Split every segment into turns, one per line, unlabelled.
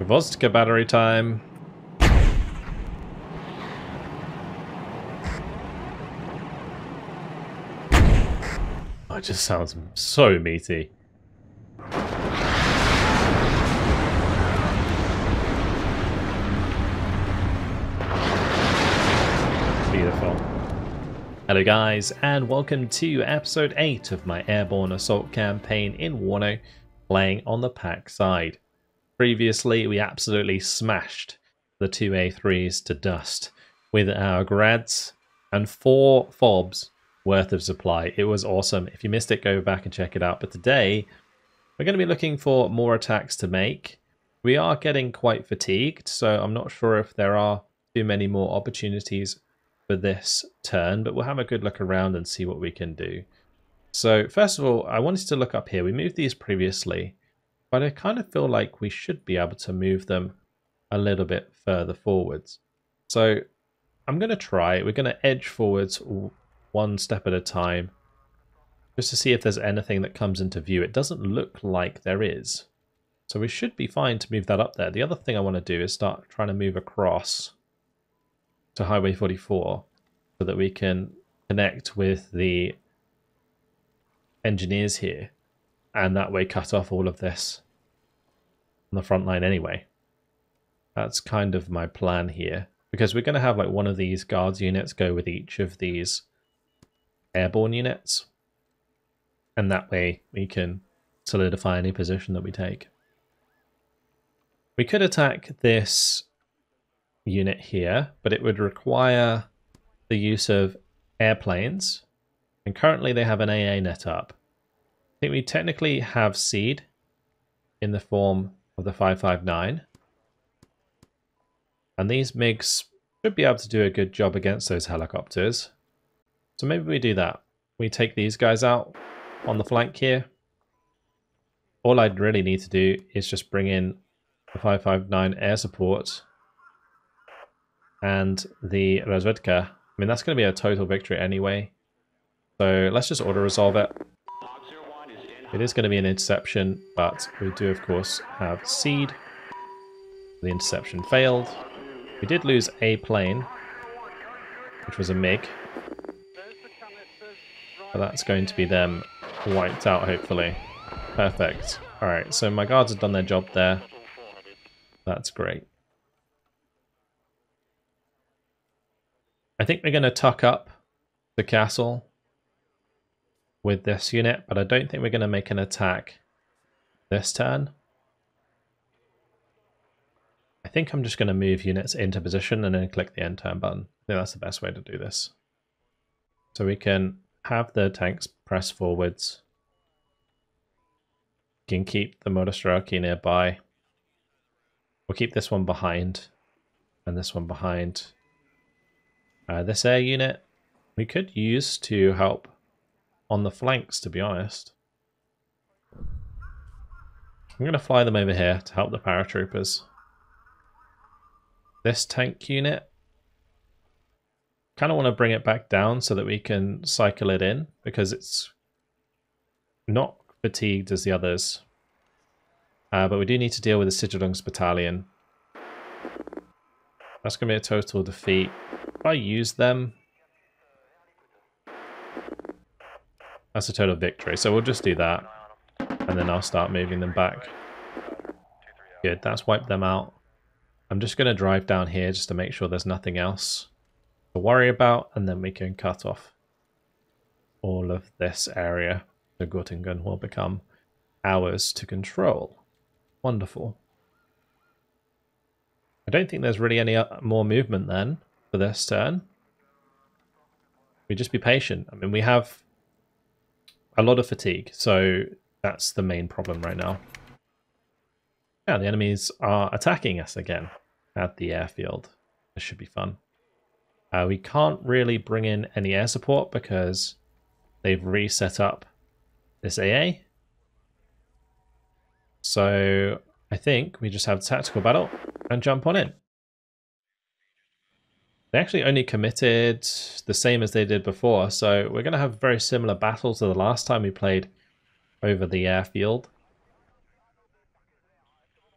Vodka battery time. Oh, it just sounds so meaty. Beautiful. Hello guys, and welcome to episode 8 of my Airborne Assault campaign in WARNO, playing on the PACT side. Previously, we absolutely smashed the 2 A3s to dust with our grads and 4 FOBs worth of supply. It was awesome. If you missed it, go back and check it out. But today, we're going to be looking for more attacks to make. We are getting quite fatigued, so I'm not sure if there are too many more opportunities for this turn, but we'll have a good look around and see what we can do. So first of all, I wanted to look up here. We moved these previously, but I kind of feel like we should be able to move them a little bit further forwards. So I'm going to try. We're going to edge forwards one step at a time just to see if there's anything that comes into view. It doesn't look like there is. So we should be fine to move that up there. The other thing I want to do is start trying to move across to Highway 44 so that we can connect with the engineers here and that way cut off all of this on the front line anyway. That's kind of my plan here, because we're going to have like one of these guards units go with each of these airborne units, and that way we can solidify any position that we take. We could attack this unit here, but it would require the use of airplanes, and currently they have an AA net up. I think we technically have seed in the form of the 559, and these MiGs should be able to do a good job against those helicopters. So maybe we do that. We take these guys out on the flank here. All I'd really need to do is just bring in the 559 air support and the Razvedka. I mean, that's going to be a total victory anyway. So let's just auto-resolve it. It is going to be an interception, but we do, of course, have seed. The interception failed. We did lose a plane, which was a MiG. But that's going to be them wiped out, hopefully. Perfect. Alright, so my guards have done their job there. That's great. I think we're going to tuck up the castle with this unit, but I don't think we're going to make an attack this turn. I think I'm just going to move units into position and then click the end turn button. I think that's the best way to do this. So we can have the tanks press forwards. We can keep the Motostrelki nearby. We'll keep this one behind and this one behind. This air unit we could use to help on the flanks, to be honest. I'm going to fly them over here to help the paratroopers. This tank unit, kind of want to bring it back down so that we can cycle it in, because it's not fatigued as the others. But we do need to deal with the Sigilungs battalion. That's going to be a total defeat. If I use them, that's a total victory. So we'll just do that, and then I'll start moving them back. Good, that's wiped them out. I'm just going to drive down here just to make sure there's nothing else to worry about, and then we can cut off all of this area. So Göttingen will become ours to control. Wonderful. I don't think there's really any more movement then for this turn. We just be patient. I mean, we have a lot of fatigue, so that's the main problem right now. Yeah, the enemies are attacking us again at the airfield. This should be fun. We can't really bring in any air support because they've reset up this AA. So I think we just have tactical battle and jump on in. They actually only committed the same as they did before, so we're going to have a very similar battle to the last time we played over the airfield.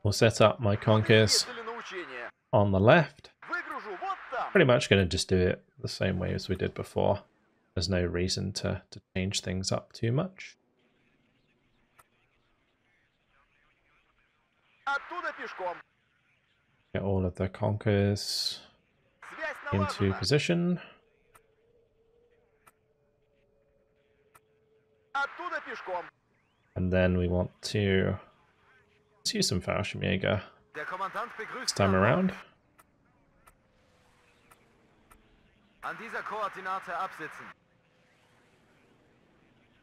We'll set up my conkers on the left. Pretty much going to just do it the same way as we did before. There's no reason to change things up too much. Get all of the conkers into position. And then we want to let's use some Fallschirmjäger this time around.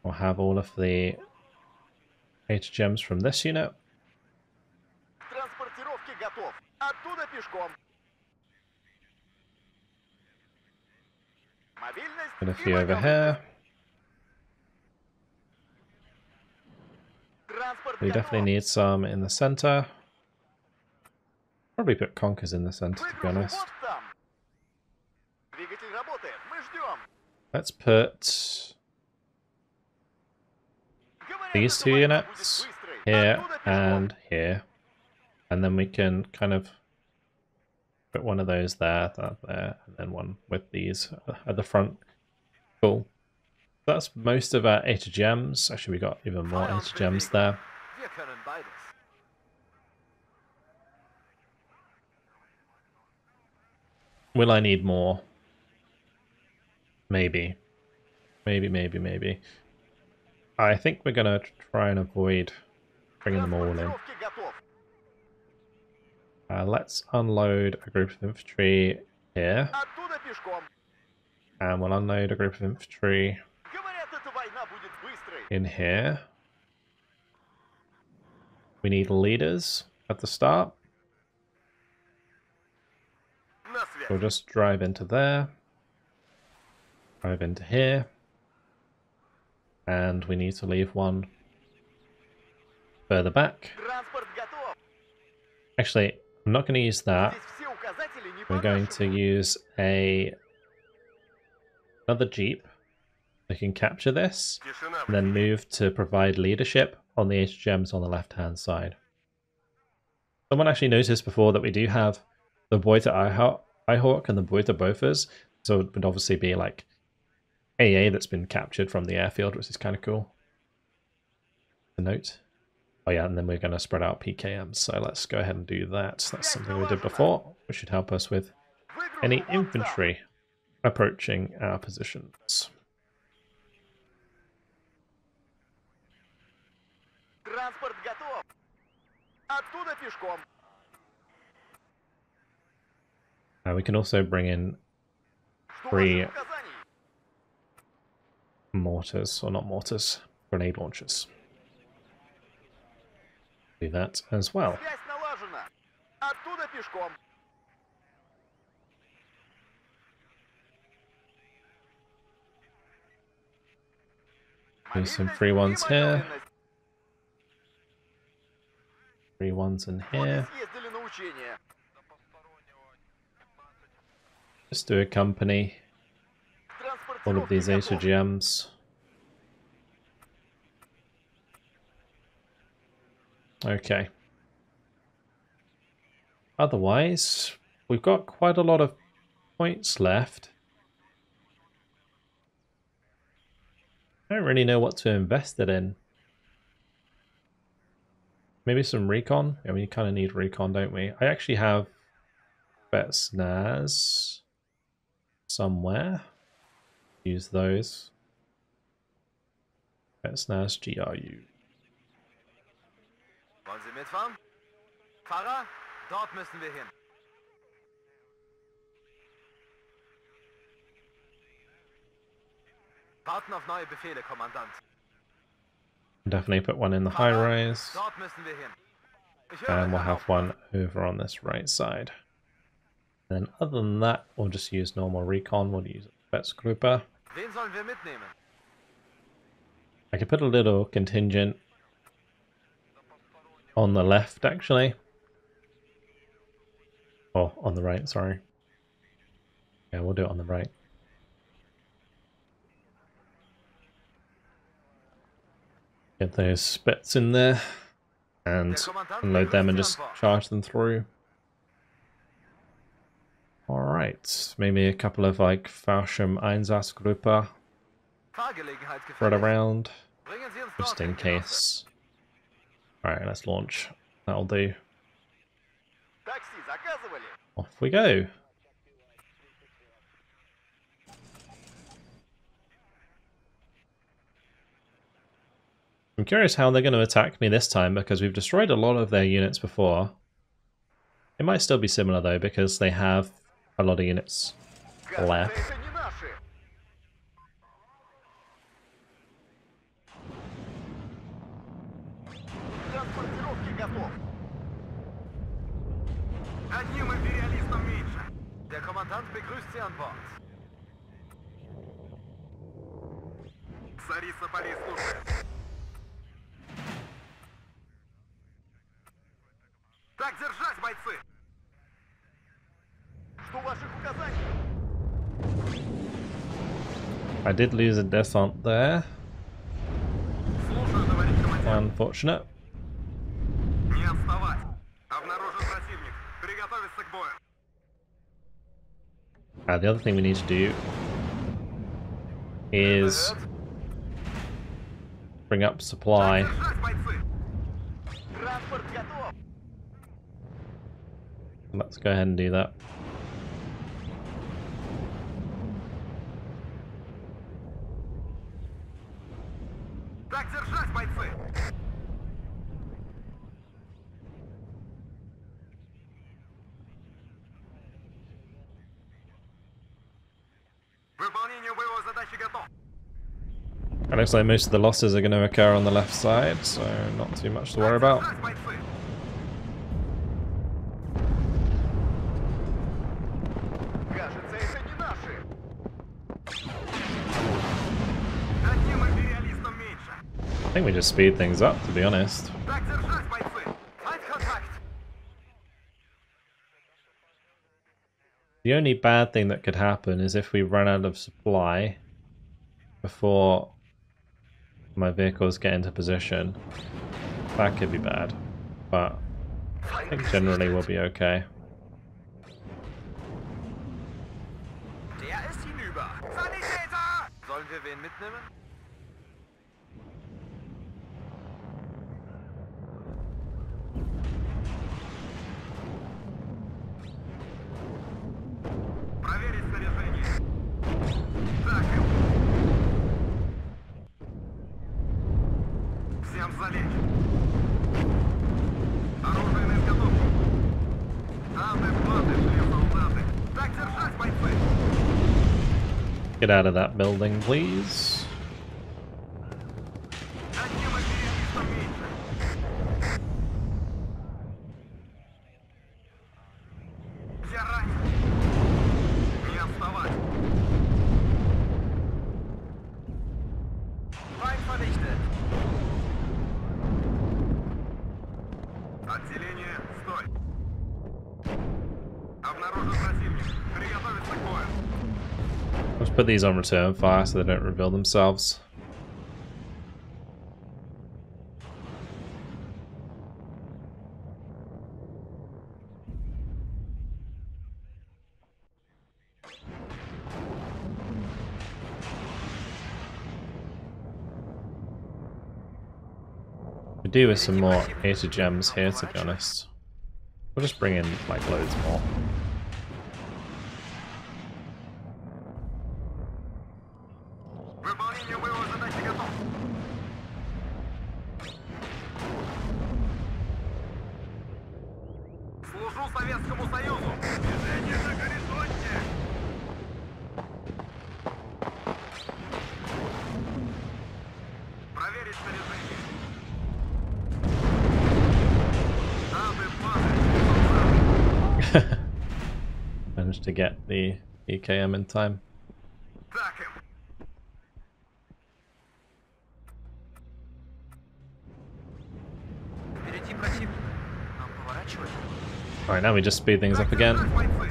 We'll have all of the HGMs from this unit. And a few over here. We definitely need some in the center. Probably put conkers in the center, to be honest. Let's put these two units here and here. And then we can kind of put one of those there, that there, and then one with these at the front. Cool. That's most of our HGMs. Actually, we got even more HGMs there. Will I need more? Maybe. Maybe. I think we're going to try and avoid bringing them all in. Let's unload a group of infantry here. And we'll unload a group of infantry in here. We need leaders at the start. We'll just drive into there. Drive into here. And we need to leave one further back. Actually, I'm not going to use that. We're going to use another Jeep that can capture this, and then move to provide leadership on the HGMs on the left-hand side. Someone actually noticed before that we do have the Boita Ihawk and the Boita Bofors, so it would obviously be like AA that's been captured from the airfield, which is kind of cool. A note. Oh yeah, and then we're going to spread out PKMs, so let's go ahead and do that. That's something we did before, which should help us with any infantry approaching our positions. We can also bring in 3 mortars, or not mortars, grenade launchers. Do that as well. There's some free ones here. Free ones in here. Just to accompany all of these HGMs. Okay. Otherwise, we've got quite a lot of points left. I don't really know what to invest it in. Maybe some recon? Yeah, we kind of need recon, don't we? I actually have Spetsnaz somewhere. Use those. Spetsnaz GRU.
Wollen Sie mitfahren? Fahrer, dort müssen wir hin. Warten auf neue Befehle, Kommandant.
Definitely put one in the high rise.
Dort müssen wir hin.
And we'll have one over on this right side. And then other than that, we'll just use normal recon. We'll use Spetsgruppe.
Wen sollen wir mitnehmen?
I could put a little contingent on the left, actually. Oh, on the right, sorry. Yeah, we'll do it on the right. Get those Spets in there. and unload them and just charge them through. Alright, maybe a couple of like Fallschirm-Einsatzgruppe spread around, just in case. Alright, let's launch. That'll do. Off we go. I'm curious how they're going to attack me this time, because we've destroyed a lot of their units before. It might still be similar though, because they have a lot of units left.
Одним империалистом меньше. Der Kommandant begrüßt Sie an Bord. Царица Пари слушает. Так держать, бойцы! Что ваших указаний?
I did lose a descent there.
Слушаю, товарищ командир.
Unfortunate.
Не отставать. Обнаружен противник. Приготовиться к бою.
The other thing we need to do is bring up supply.
Держать, бойцы!
Транспорт готов.
Let's go ahead and do that.
Так держать, бойцы! Выполнение боевой задачи готов.
It looks like most of the losses are going to occur on the left side, so not too much to worry about.
Держать, бойцы!
Кажется, это не наши.
Одним империалистом меньше.
I think we just speed things up, to be honest.
Так держать, бойцы! Feindkontakt!
The only bad thing that could happen is if we run out of supply before my vehicles get into position. That could be bad, but I think generally we'll be okay.
Der ist hinüber. Sanitäter! Sollen wir wen mitnehmen? Проверить снаряжение. Так. Всем залечь. Оружие на изготовку. Танды, платы, шли солдаты. Так держать, бойцы!
Get out of that building, please.
Одним империалистом меньше. Я ранен. Не отставать. Feind vernichtet. Отделение, стой. Обнаружен противник. Приготовиться к бою.
Let's put these on return fire so they don't reveal themselves. We do with some more Acer gems here, to be honest. We'll just bring in like loads more.
Выполнение боевой задачи готов. Служу Советскому Союзу. Движение на горизонте. Проверить снаряжение. Надо падать.
Managed to get the EKM in time.
Так им. Впереди противник. Нам поворачивать.
Alright, now we just speed things up again.
Держать, бойцы!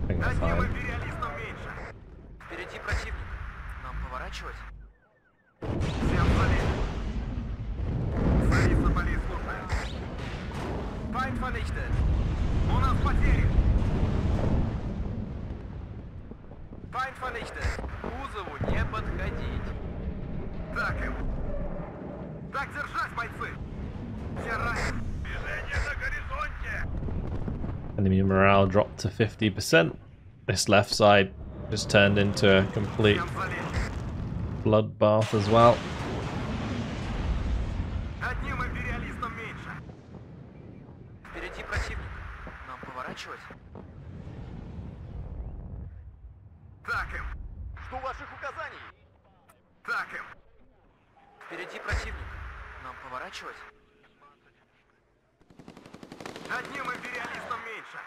I think we're
Одним
fine.
империалистом меньше. Впереди противник. Нам поворачивать. Всем залезть.
Feind vernichtet.
У нас потери.
Feind vernichtet. Кузову не подходить.
Так им. Так держать, бойцы. Все ранены. Движение на горизонте.
Enemy morale dropped to 50%. This left side just turned into a complete
Всем залезть.
bloodbath as well.
Одним империалистом меньше.
Впереди противник. Нам поворачивать?
Так им.
Жду ваших указаний.
Так им.
Впереди противник. Нам поворачивать?
Одним империалистом меньше.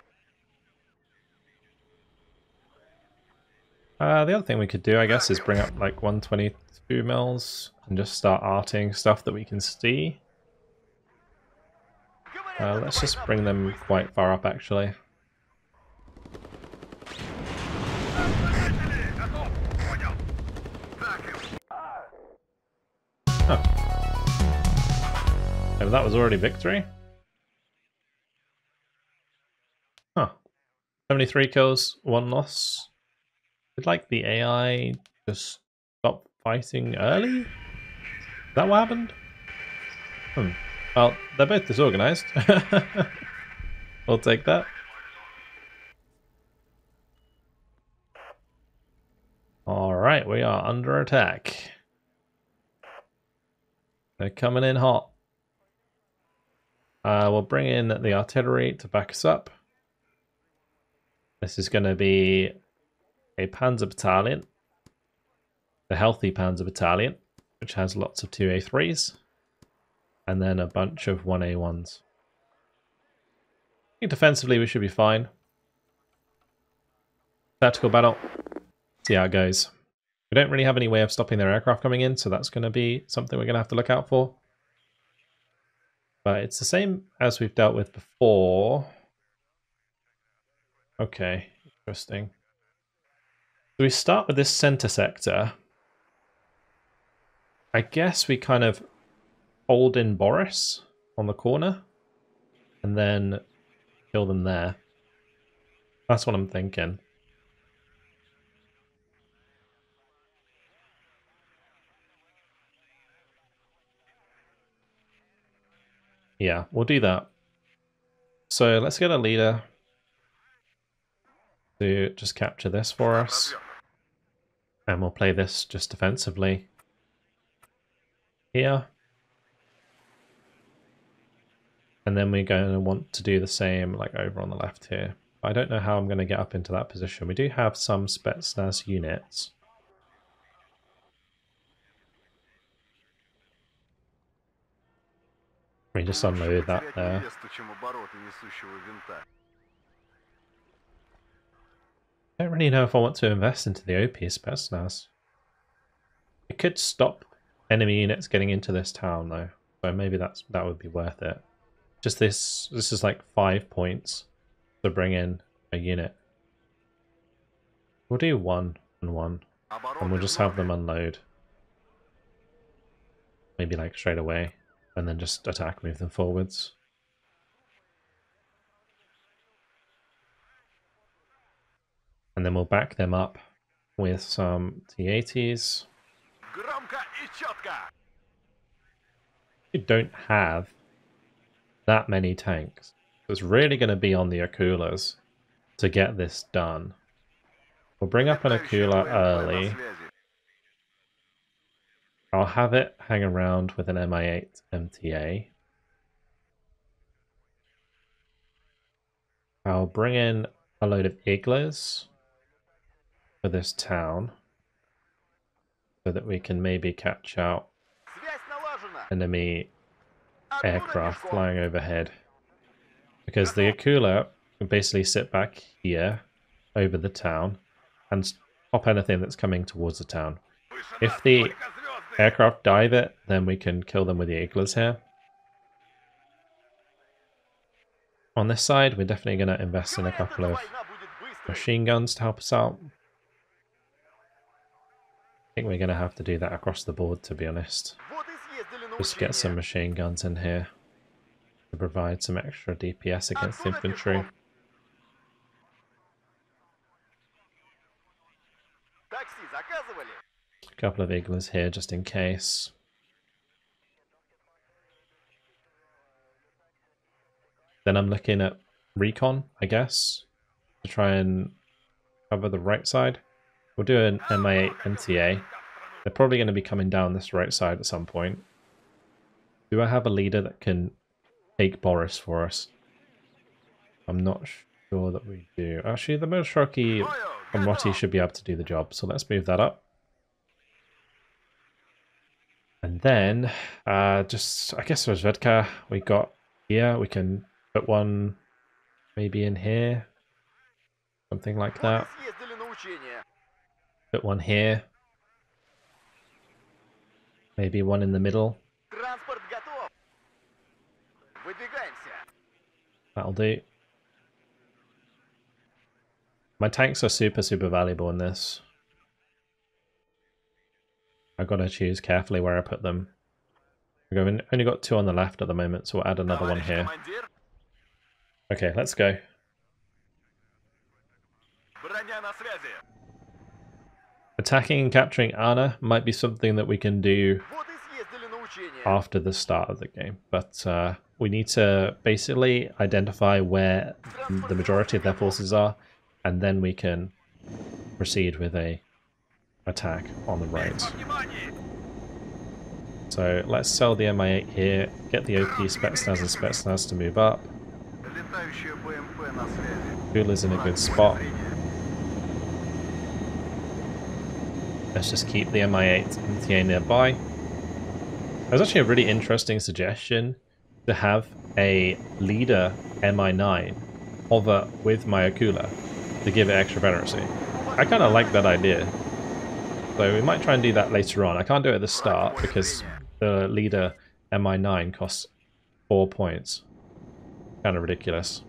The other thing we could do, I guess, is bring up like 122 mils and just start arting stuff that we can see. Let's just bring them quite far up, actually.
Готов. Понял. Так им.
Oh. Oh, that was already victory? Huh. 73 kills, 1 loss. Did like the AI just stop fighting early? Is that what happened? Well, they're both disorganized. We'll take that. Alright, we are under attack. They're coming in hot. We'll bring in the artillery to back us up. This is going to be a Panzer Battalion. The healthy Panzer Battalion, which has lots of 2A3s. And then a bunch of 1A1s. I think defensively we should be fine. Tactical battle. See how it goes. We don't really have any way of stopping their aircraft coming in, so that's going to be something we're going to have to look out for. But it's the same as we've dealt with before. Okay, interesting. So we start with this center sector. I guess we kind of hold in Boris on the corner and then kill them there. That's what I'm thinking. Yeah, we'll do that. So let's get a leader to just capture this for us. And we'll play this just defensively here. And then we're going to want to do the same like over on the left here. I don't know how I'm going to get up into that position. We do have some Spetsnaz units. We just unload that there. I don't really know if I want to invest into the OP Spetsnaz. It could stop enemy units getting into this town though. So maybe that would be worth it. Just this is like 5 points to bring in a unit. We'll do 1 and 1. And we'll just have them unload. Maybe like straight away. And then just attack, move them forwards. And then we'll back them up with some T-80s. We don't have that many tanks. It's really going to be on the AKULAS to get this done. We'll bring up an AKULA early. I'll have it hang around with an Mi-8 MTA. I'll bring in a load of Iglas for this town so that we can maybe catch out enemy aircraft flying overhead. Because the AKULA can basically sit back here over the town and pop anything that's coming towards the town. If the aircraft dive it, then we can kill them with the Iglas here. On this side, we're definitely going to invest in a couple of machine guns to help us out. I think we're going to have to do that across the board, to be honest. Just get some machine guns in here. to provide some extra DPS against infantry.
Такси заказывали?
A couple of eagles here just in case. Then I'm looking at recon, I guess, to try and cover the right side. We'll do an MI8 NTA. They're probably going to be coming down this right side at some point. Do I have a leader that can take Boris for us? I'm not sure that we do. Actually, the Milshoki and Rotti should be able to do the job, so let's move that up. And then, just, I guess Rozvedka we got here. We can put one maybe in here. Something like that. Put one here. Maybe one in the middle. That'll do. My tanks are super valuable in this. I've got to choose carefully where I put them. We've only got 2 on the left at the moment, so we'll add another one here. Okay, let's go. Attacking and capturing Anna might be something that we can do after the start of the game, but we need to basically identify where the majority of their forces are, and then we can proceed with a attack on the right. So let's sell the MI8 here, get the OP Spetsnaz and Spetsnaz to move up. Kula's in a good spot. Let's just keep the MI8 and TA nearby. It was actually a really interesting suggestion to have a leader MI9 hover with my Akula to give it extra veterancy. I kind of like that idea. So we might try and do that later on. I can't do it at the start because the leader MI9 costs 4 points. Kind of ridiculous.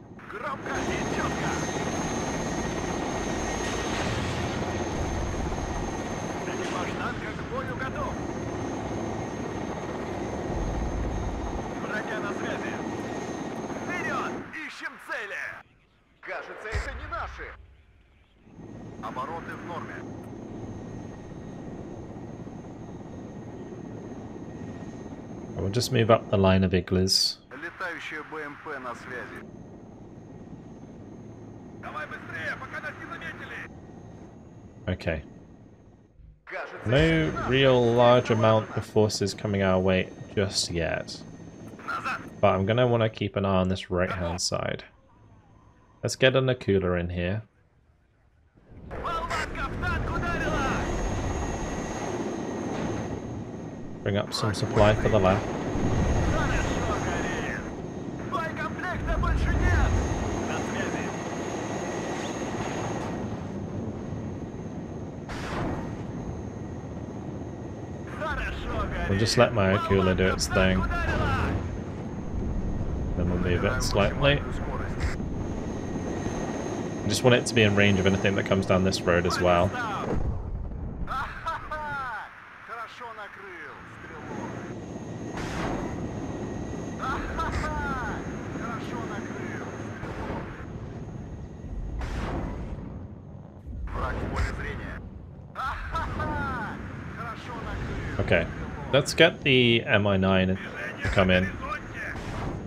We'll just move up the line of Iglis. Okay. No real large amount of forces coming our way just yet. But I'm going to want to keep an eye on this right hand side. Let's get an Akula in here. Bring up some supply for the left. We'll just let my Akula do its thing. Then we'll move it slightly. I just want it to be in range of anything that comes down this road as well. Okay, let's get the MI9 to come in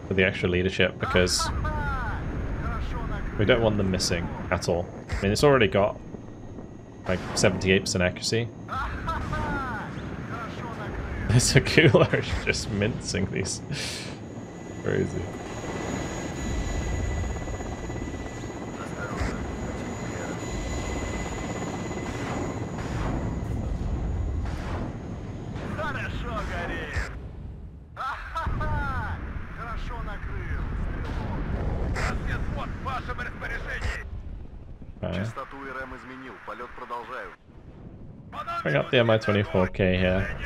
for the extra leadership because we don't want them missing at all. I mean, it's already got like 78% accuracy. This Akula is just mincing these. Crazy. Bring up the Mi-24K here.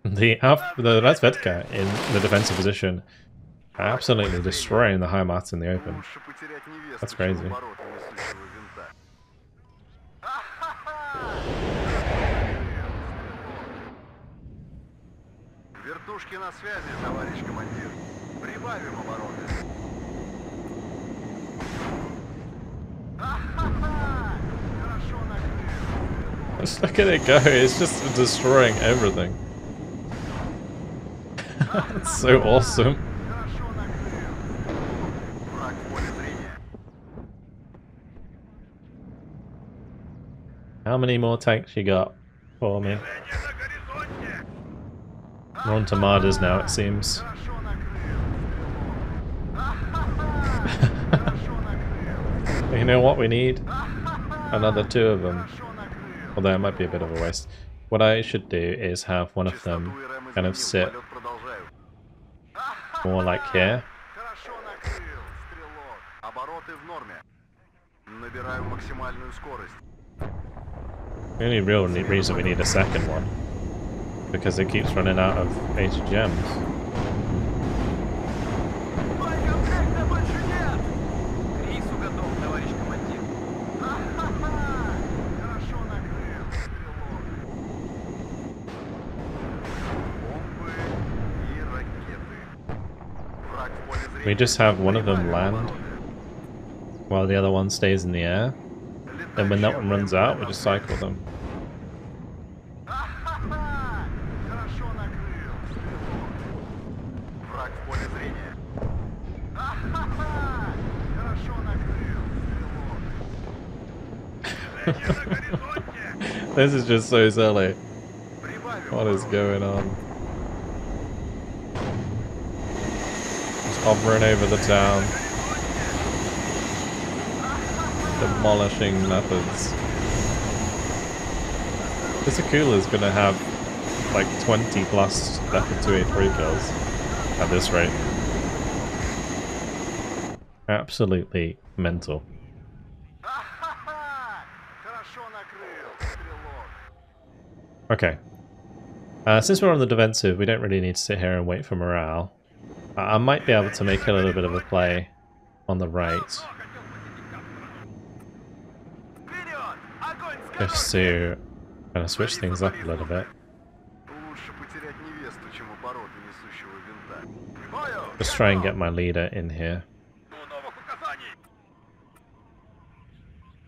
The Razvedka in the defensive position absolutely destroying the Heimat in the open. That's crazy.
Пушки на связи, товарищ командир. Прибавим обороты. Ха-ха-ха! Хорошо накрыл.
Just look at it go, it's just destroying everything. It's so awesome.
Хорошо накрыл. Враг в поле зрения.
How many more tanks you got for me? We're on to Martyrs now, it seems.
Хорошо накрыл. Ха-ха-ха! Хорошо накрыл.
You know what we need? Another 2 of them.
Хорошо накрыл.
Although it might be a bit of a waste. What I should do is have one of them kind of sit
Полет продолжаю.
more like here.
Хорошо накрыл, стрелок. Обороты в норме. Набираю максимальную скорость.
The only real reason we need a second one, because it keeps running out of HGMs.
Боекомплекта больше нет! К рейсу готов, товарищ командир.
Ха-ха-ха! Хорошо накрыл, стрелок. Бомбы и ракеты. Враг в поле зрения.
We just have one of them
Прибавим
land
обороты.
while the other one stays in the air. Then when that one runs out, we just cycle them.
Ха-ха-ха! Хорошо накрыл, стрелок. Враг в поле зрения. Ха-ха-ха! Хорошо накрыл, стрелок.
This is just so silly.
Прибавим
What is
обороты.
going on? Just hovering over the town. Demolishing methods. This AKULA is gonna have like 20 plus Leopard 2A3 kills at this rate. Absolutely mental.
Ха-ха-ха! Хорошо накрыл, стрелок.
Okay. Since we're on the defensive, we don't really need to sit here and wait for morale. I might be able to make a little bit of a play on the right.
Вперед! Огонь с
Just to kind of switch things up a little bit.
Лучше потерять невесту, чем обороты несущего винта.
Just try and get my leader in here.
новых указаний!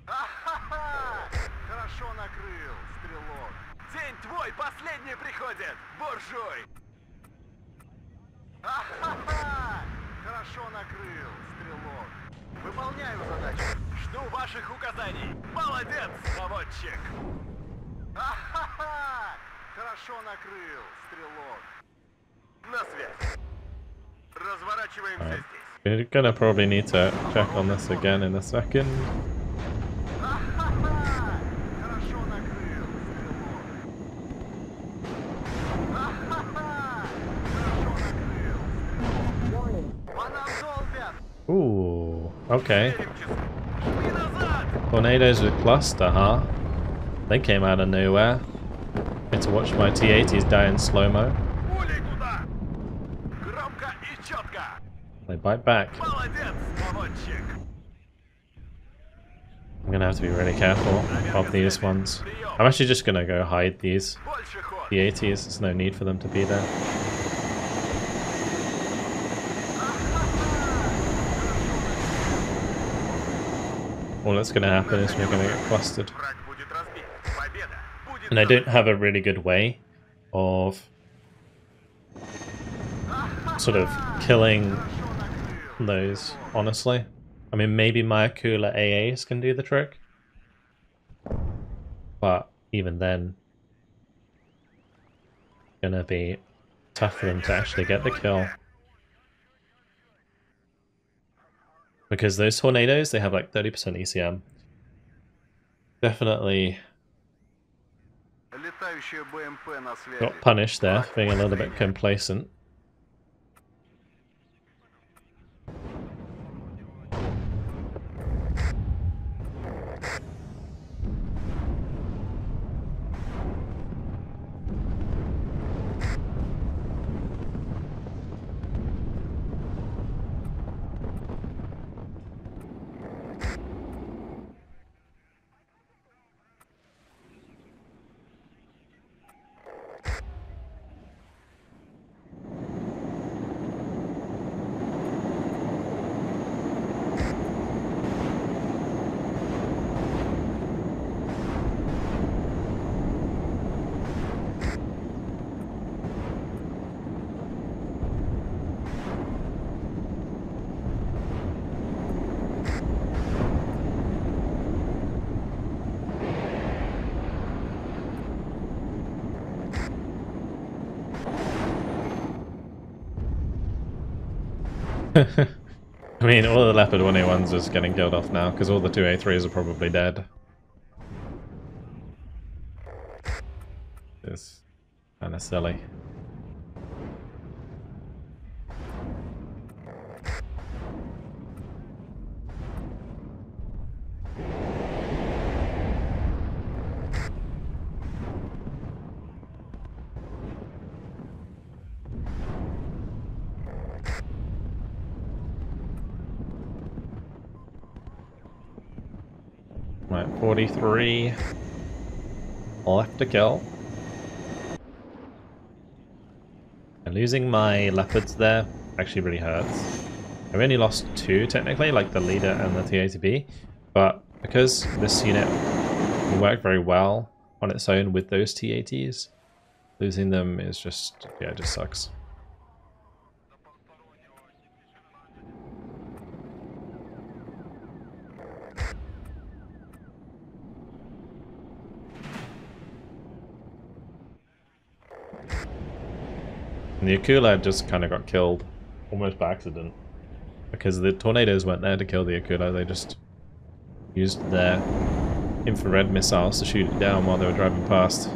Ха-ха-ха! Хорошо накрыл, стрелок.
День твой последний приходит! Буржуй!
Ха-ха-ха! Хорошо накрыл, стрелок. Выполняю задачу.
Жду ваших указаний! Молодец, наводчик!
Ха-ха-ха! Хорошо накрыл, стрелок.
На связь! Разворачиваемся
Alright.
здесь!
We're gonna probably need to check on this again in a second.
Ха-ха-ха! Хорошо накрыл, стрелок. Ха-ха-ха! Хорошо накрыл, стрелок. По нам долбят!
Ooh, okay.
Верим числу! Шли назад!
Tornadoes with cluster, huh? They came out of nowhere. Get to watch my T-80s die in slow-mo.
Пулей туда! Громко и четко!
They bite back.
Молодец, наводчик!
I'm gonna have to be really careful of these ones. I'm actually just gonna go hide these
Больше ход!
T-80s. There's no need for them to be there. All that's gonna happen is we're gonna get clustered.
Враг будет разбит! Победа будет
And I
за
don't have a really good way of sort of killing those, honestly. I mean, maybe my AKULA AAs can do the trick. But even then, gonna be tough for them to actually get the kill. Because those tornadoes, they have like 30% ECM. Definitely
Летающая БМП на связи.
got punished there for being a little bit complacent. I mean, all the Leopard 1A1s are just getting killed off now, because all the 2A3s are probably dead. It's kind of silly. Right, 43 left to kill. And losing my Leopards there actually really hurts. I've only lost 2 technically, like the leader and the TATB, but because this unit will work very well on its own with those TATs, losing them is just, yeah, it just sucks. And the Akula just kind of got killed, almost by accident, because the tornadoes weren't there to kill the Akula. They just used their infrared missiles to shoot it down while they were driving past.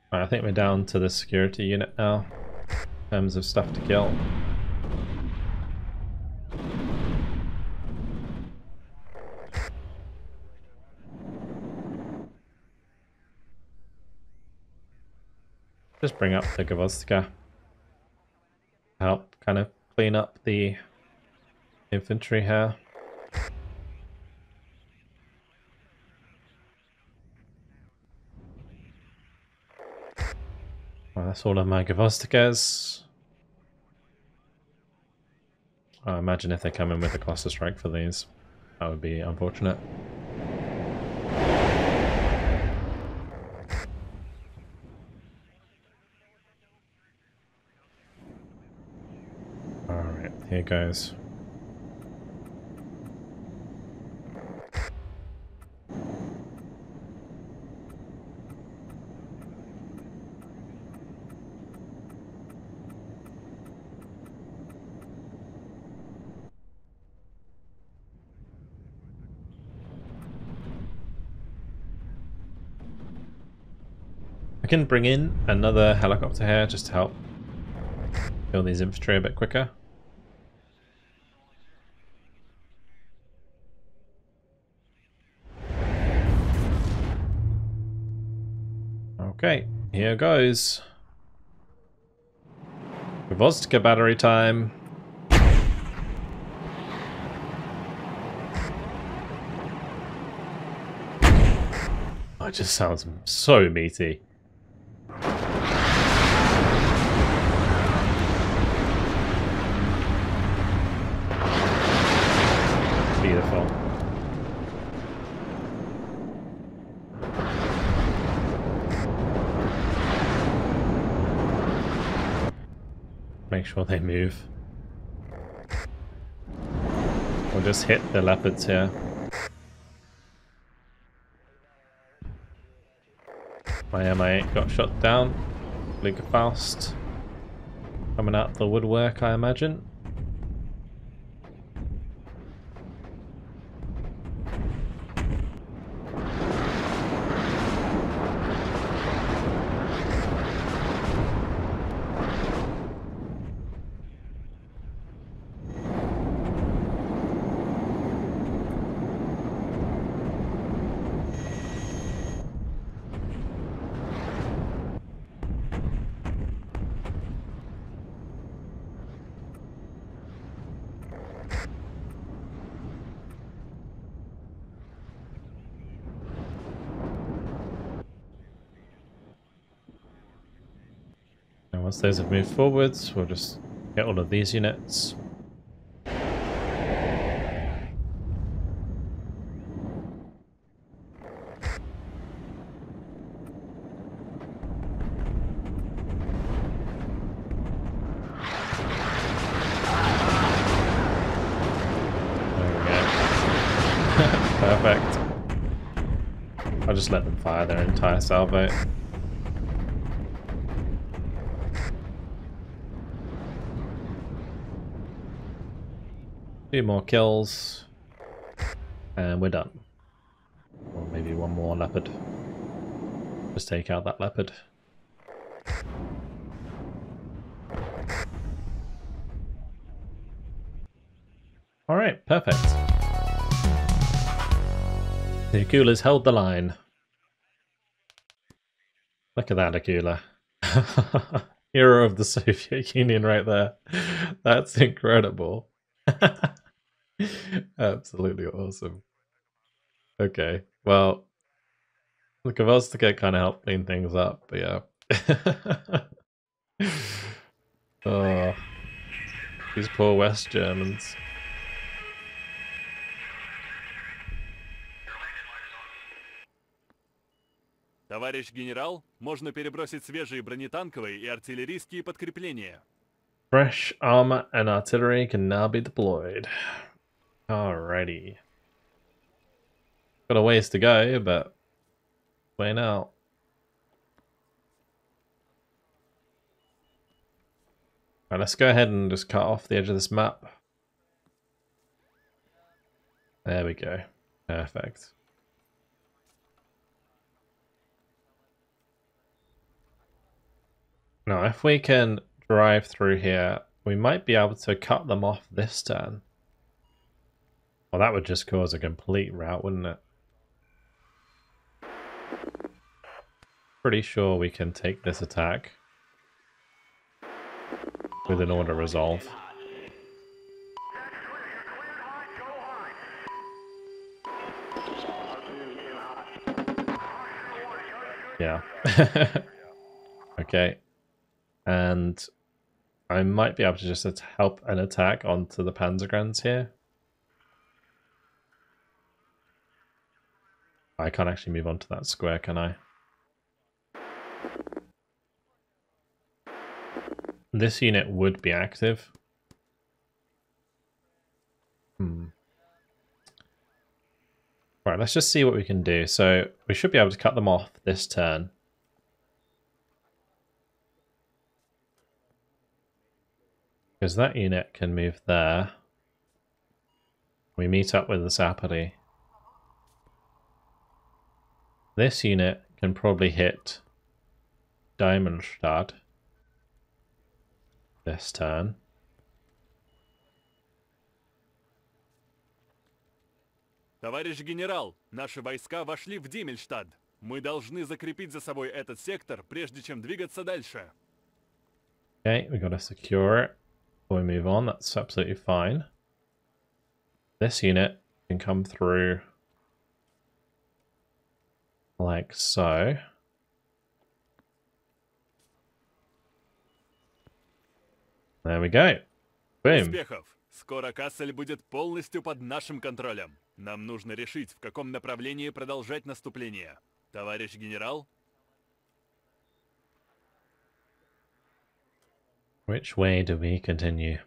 Right, I think we're down to the security unit now. In terms of stuff to kill. Just bring up the Gvozdyka. Help kind of clean up the infantry here. Well, that's all of my Gvozdykas. I imagine if they come in with a cluster strike for these, that would be unfortunate. Alright, here goes. I can bring in another helicopter here just to help kill these infantry a bit quicker. Okay, here goes. Gvozdyka battery time. Oh, it just sounds so meaty. Beautiful. Make sure they move. We'll just hit the Leopards here. My MI8 got shot down. Faust coming out the woodwork, I imagine. Once those have moved forwards, we'll just get all of these units. Perfect. I'll just let them fire their entire salvo. Two more kills. And we're done. Or maybe one more leopard. Just take out that leopard. Alright, perfect. The AKULAS held the line. Look at that, AKULA. Hero of the Soviet Union right there. That's incredible. Absolutely awesome. Okay, well, look, if I was to get kind of help clean things up, but yeah. Oh, these poor West Germans.
Товарищ генерал, можно перебросить свежие бронетанковые и артиллерийские подкрепления.
Fresh armor and artillery can now be deployed. Alrighty. Got a ways to go, but way now. Alright, let's go ahead and just cut off the edge of this map. There we go. Perfect. Now, if we can drive through here, we might be able to cut them off this turn. Well, that would just cause a complete rout, wouldn't it? Pretty sure we can take this attack with an order resolve. Yeah. Okay. And I might be able to just help an attack onto the Panzergrens here. I can't actually move onto that square, can I? This unit would be active. Right, let's just see what we can do. So we should be able to cut them off this turn. Because that unit can move there. We meet up with the Sapari. This unit can probably hit Diamondstadt this turn.
Товарищ генерал, наши войска вошли в Димельштадт. Мы должны закрепить за собой этот сектор, прежде чем двигаться дальше.
Okay, we gotta secure it before we move on. That's absolutely fine. This unit can come through like so. There we go. Boom.
Успехов! Скоро Кассель будет полностью под нашим контролем. Нам нужно решить, в каком направлении продолжать наступление. Товарищ генерал?
Which way do we continue?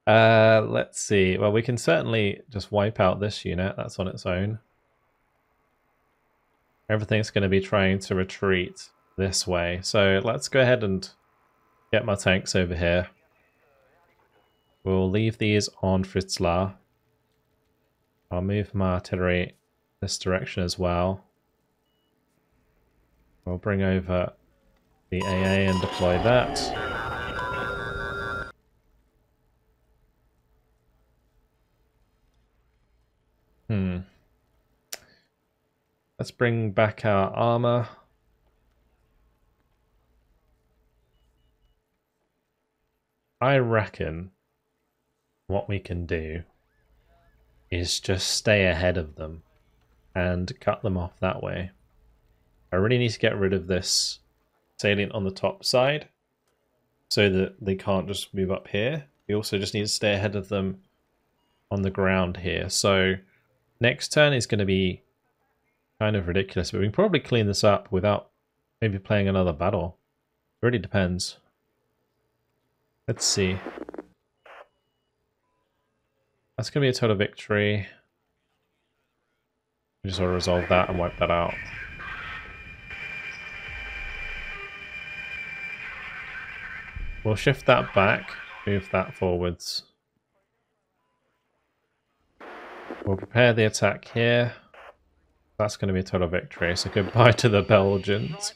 Let's see. Well, we can certainly just wipe out this unit. That's on its own. Everything's going to be trying to retreat this way. So let's go ahead and get my tanks over here. We'll leave these on Fritzlar. I'll move my artillery this direction as well. We'll bring over the AA and deploy that. Let's bring back our armor. I reckon what we can do is just stay ahead of them and cut them off that way. I really need to get rid of this salient on the top side so that they can't just move up here. We also just need to stay ahead of them on the ground here. So next turn is going to be kind of ridiculous, but we can probably clean this up without maybe playing another battle. It really depends. Let's see. That's going to be a total victory. We just want to resolve that and wipe that out. We'll shift that back, move that forwards. We'll prepare the attack here. That's going to be a total victory, so goodbye to the Belgians.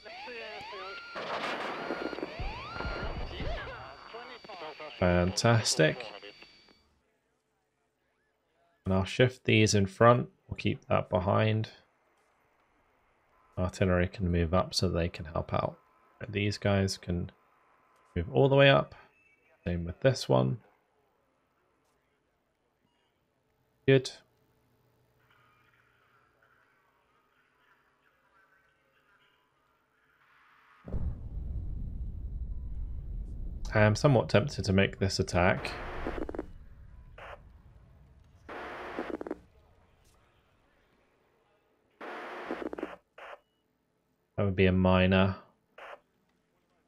Fantastic. And I'll shift these in front. We'll keep that behind. Artillery can move up so they can help out. These guys can move all the way up. Same with this one. Good. I am somewhat tempted to make this attack. That would be a minor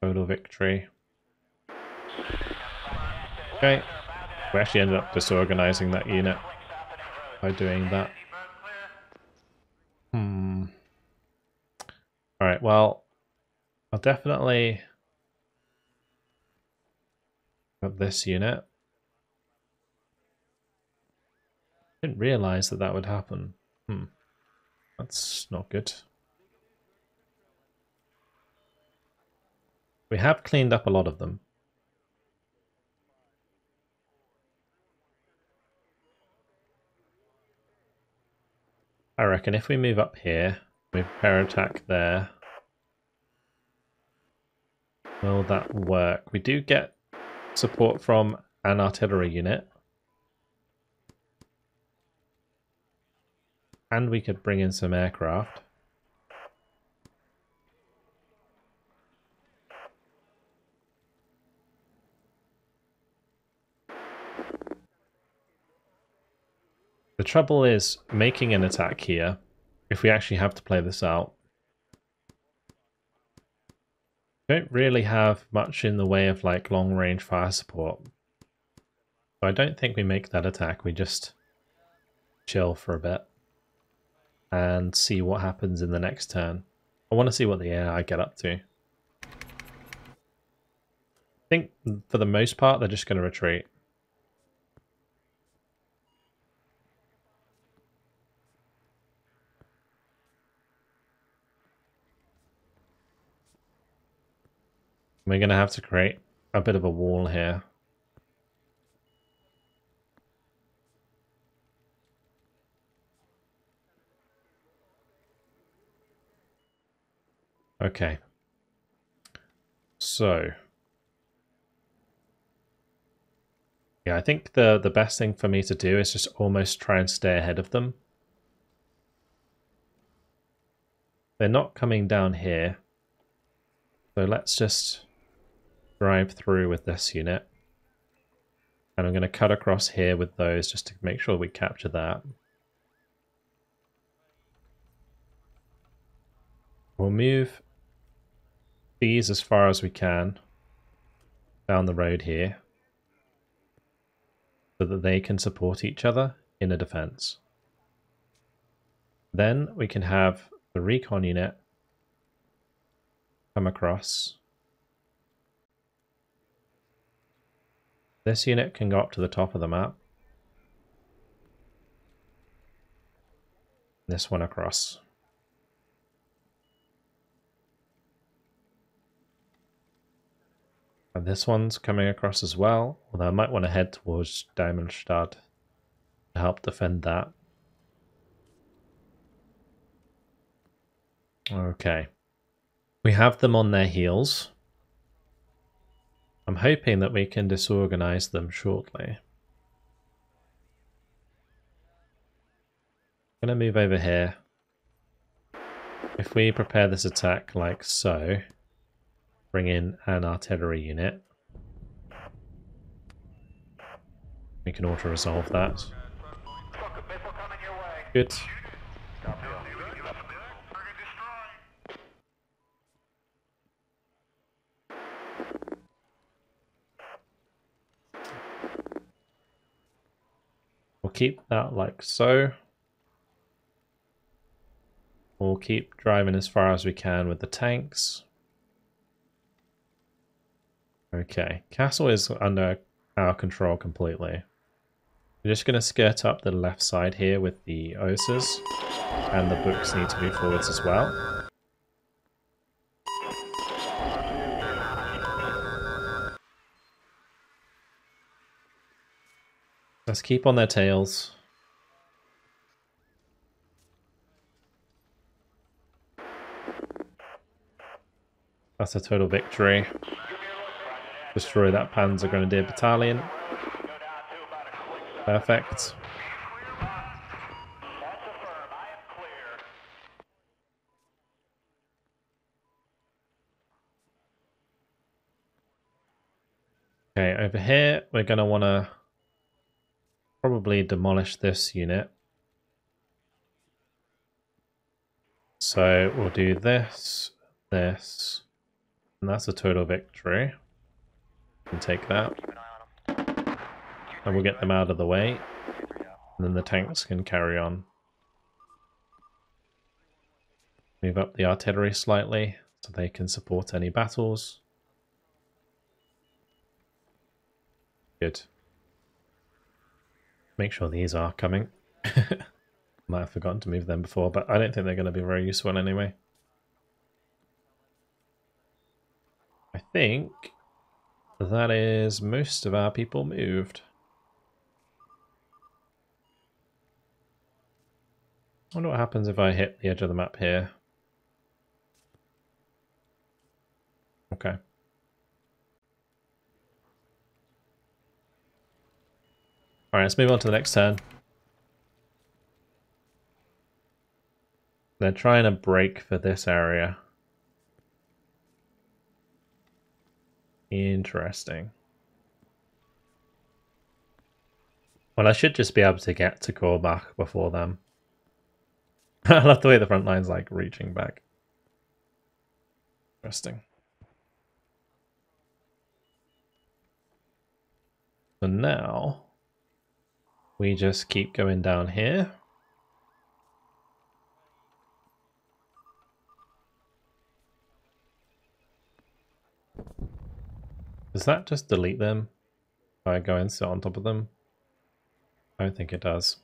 total victory. Okay. We actually ended up disorganizing that unit by doing that. Alright, well, I'll definitely have this unit. Didn't realize that that would happen. That's not good. We have cleaned up a lot of them. I reckon if we move up here, we prepare attack there. Will that work? We do get support from an artillery unit. And we could bring in some aircraft. The trouble is making an attack here, if we actually have to play this out. We don't really have much in the way of like long range fire support. So I don't think we make that attack, we just chill for a bit and see what happens in the next turn. I want to see what the AI get up to. I think for the most part they're just going to retreat. We're going to have to create a bit of a wall here. Okay. So. Yeah, I think the best thing for me to do is just almost try and stay ahead of them. They're not coming down here. So let's just drive through with this unit. And I'm going to cut across here with those just to make sure we capture that. We'll move these as far as we can down the road here so that they can support each other in a defense. Then we can have the recon unit come across. This unit can go up to the top of the map. This one across. And this one's coming across as well, although I might want to head towards Diamondstadt to help defend that. Okay. We have them on their heels. I'm hoping that we can disorganize them shortly. I'm going to move over here. If we prepare this attack like so, bring in an artillery unit, we can auto-resolve that. Good. We'll keep that like so. We'll keep driving as far as we can with the tanks. Okay, castle is under our control completely. We're just going to skirt up the left side here with the OSAs, and the books need to move forwards as well. Let's keep on their tails. That's a total victory. Destroy that Panzer Grenadier Battalion. Perfect. Okay, over here we're going to want to probably demolish this unit. So we'll do this, this, and that's a total victory. And take that. And we'll get them out of the way. And then the tanks can carry on. Move up the artillery slightly so they can support any battles. Good. Make sure these are coming. Might have forgotten to move them before, but I don't think they're going to be very useful anyway. I think that is most of our people moved. I wonder what happens if I hit the edge of the map here. Okay. Alright, let's move on to the next turn. They're trying to break for this area. Interesting. Well, I should just be able to get to Korbach before them. I love the way the front line's like reaching back. Interesting. So now we just keep going down here. Does that just delete them if I go and sit on top of them? I don't think it does.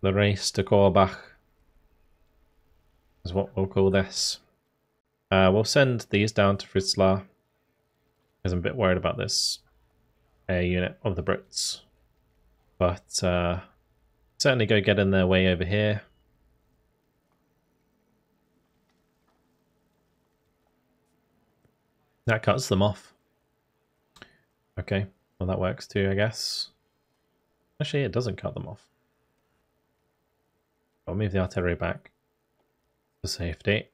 The race to Korbach is what we'll call this. We'll send these down to Fritzlar because I'm a bit worried about this air unit of the Brits. But certainly go get in their way over here. That cuts them off. Okay, well that works too, I guess. Actually, it doesn't cut them off. I'll move the artillery back for safety.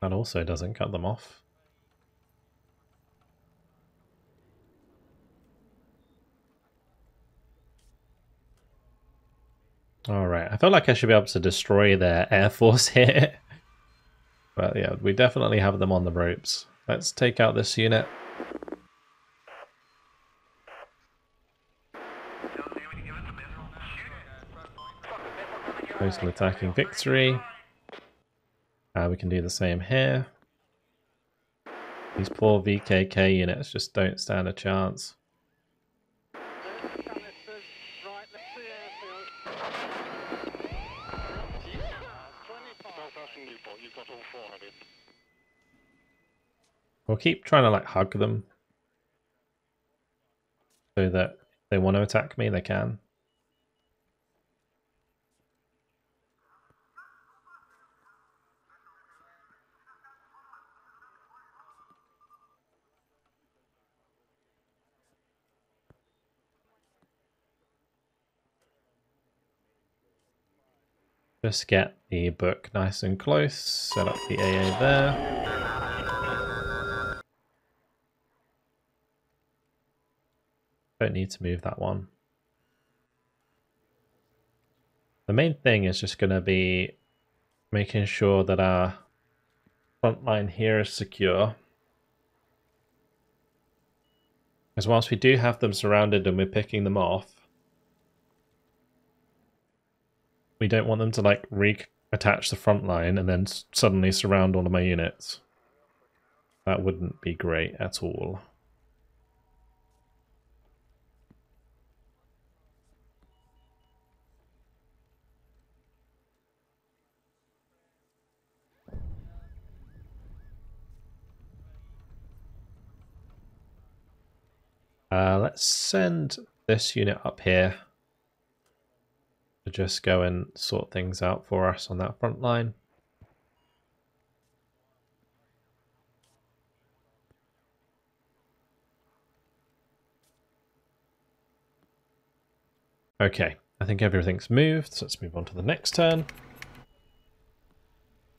That also doesn't cut them off. Alright, I feel like I should be able to destroy their air force here. But yeah, we definitely have them on the ropes. Let's take out this unit. Coastal attacking victory. We can do the same here. These poor VKK units just don't stand a chance. We'll keep trying to like hug them so that if they want to attack me, they can. Just get the book nice and close, set up the AA there. Don't need to move that one. The main thing is just going to be making sure that our front line here is secure. Because whilst we do have them surrounded and we're picking them off, we don't want them to like reattach the front line and then suddenly surround all of my units. That wouldn't be great at all. Let's send this unit up here to just go and sort things out for us on that front line. Okay, I think everything's moved, so let's move on to the next turn.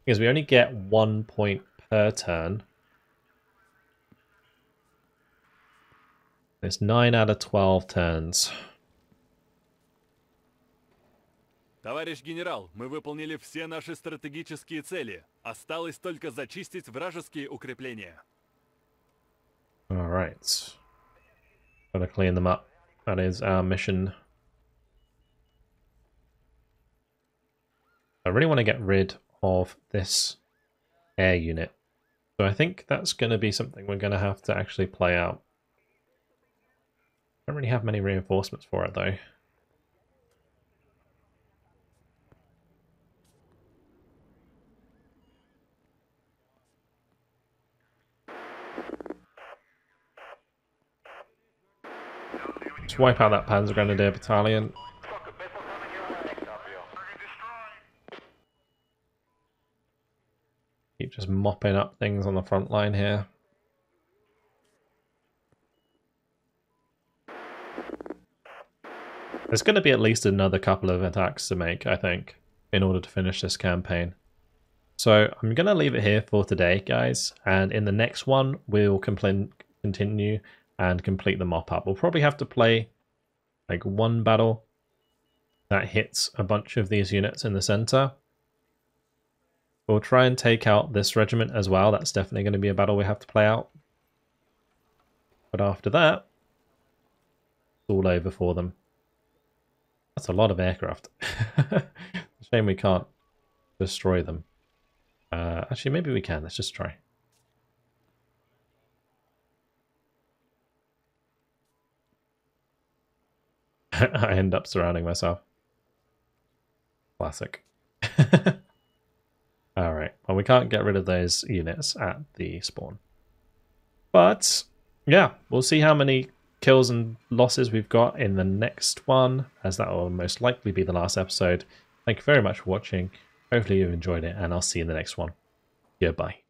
Because we only get 1 point per turn. It's 9 out of 12 turns.
Товарищ генерал, мы выполнили все наши стратегические цели. Осталось только зачистить вражеские укрепления.
Alright. Gotta clean them up. That is our mission. I really want to get rid of this air unit. So I think that's going to be something we're going to have to actually play out. Don't really have many reinforcements for it though. Just wipe out that Panzer Grenadier battalion. Keep just mopping up things on the front line here. There's going to be at least another couple of attacks to make, I think, in order to finish this campaign. So I'm going to leave it here for today, guys. And in the next one, we'll continue and complete the mop-up. We'll probably have to play like one battle that hits a bunch of these units in the center. We'll try and take out this regiment as well. That's definitely going to be a battle we have to play out. But after that, it's all over for them. That's a lot of aircraft. Shame we can't destroy them. Actually, maybe we can. Let's just try. I end up surrounding myself. Classic. Alright, well we can't get rid of those units at the spawn. But, yeah, we'll see how many kills and losses we've got in the next one, as that will most likely be the last episode. Thank you very much for watching. Hopefully you've enjoyed it, and I'll see you in the next one. Goodbye.